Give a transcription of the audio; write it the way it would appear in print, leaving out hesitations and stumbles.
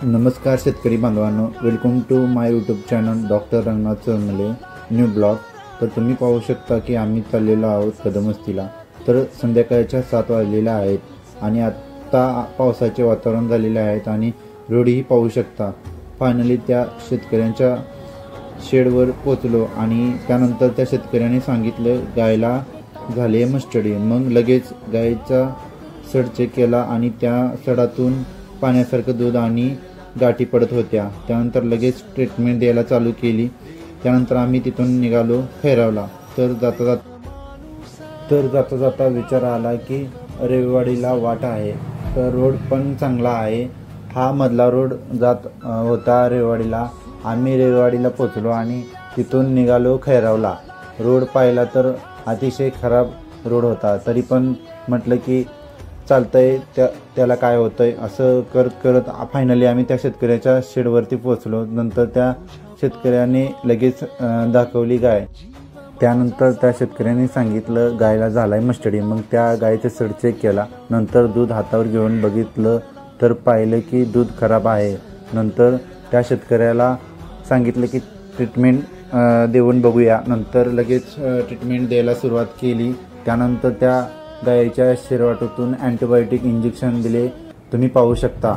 नमस्कार शेतकरी बांधवांनो, welcome to my YouTube channel doctor Ranganath Chougule new blog. तर तुम्ही पाहू शकता की आम्ही चाललेलो आहोत कदमस्तीला। तर संध्याकाळच्या 7 वाजलेल्या आहेत आणि आता पावसाचे वातावरण झालेले आहेत आणि रोडही पाहू शकता। फायनली त्या शेतकऱ्यांच्या शेडवर पोचलो आणि त्यानंतर त्या शेतकऱ्याने सांगितलं गायला झाले मस्टडी। मग लगेच गायचा सड चेक केला आणि त्या सडातून पाण्यासारखं दूध आणि गाठी पडत होत्या। त्यानंतर लगेच ट्रीटमेंट द्यायला चालू केली। त्यानंतर आम्ही तिथून निघालो खैरावला। तर जाता जाता विचार आला की रेवाडीला वाट आहे, तर रोड पण चांगला आहे। हा मधला रोड जात होता रेवाडीला। आम्ही रेवाडीला पोचलो आणि तिथून निघालो खैरावला। रोड पाहिला तर अतिशय खराब रोड होता, तरी पण म्हटलं की चालतंय, त्याला काय होतंय असं करत फायनली आम्ही त्या शेतकऱ्याच्या शेडवरती पोहोचलो। नंतर त्या शेतकऱ्याने लगेच दाखवली गाय। त्यानंतर त्या शेतकऱ्याने सांगितलं गायला झालाय मस्टडी। मग त्या गायचे सड चेक केला। नंतर दूध हातावर घेऊन बघितलं तर पाहिलं की दूध खराब आहे। नंतर त्या शेतकऱ्याला सांगितलं की ट्रीटमेंट देऊन बघूया। नंतर लगेच ट्रीटमेंट द्यायला सुरुवात केली। त्यानंतर त्या गायीच्या शिरवाटातून अँटीबायोटिक इंजेक्शन दिले, तुम्ही पाहू शकता।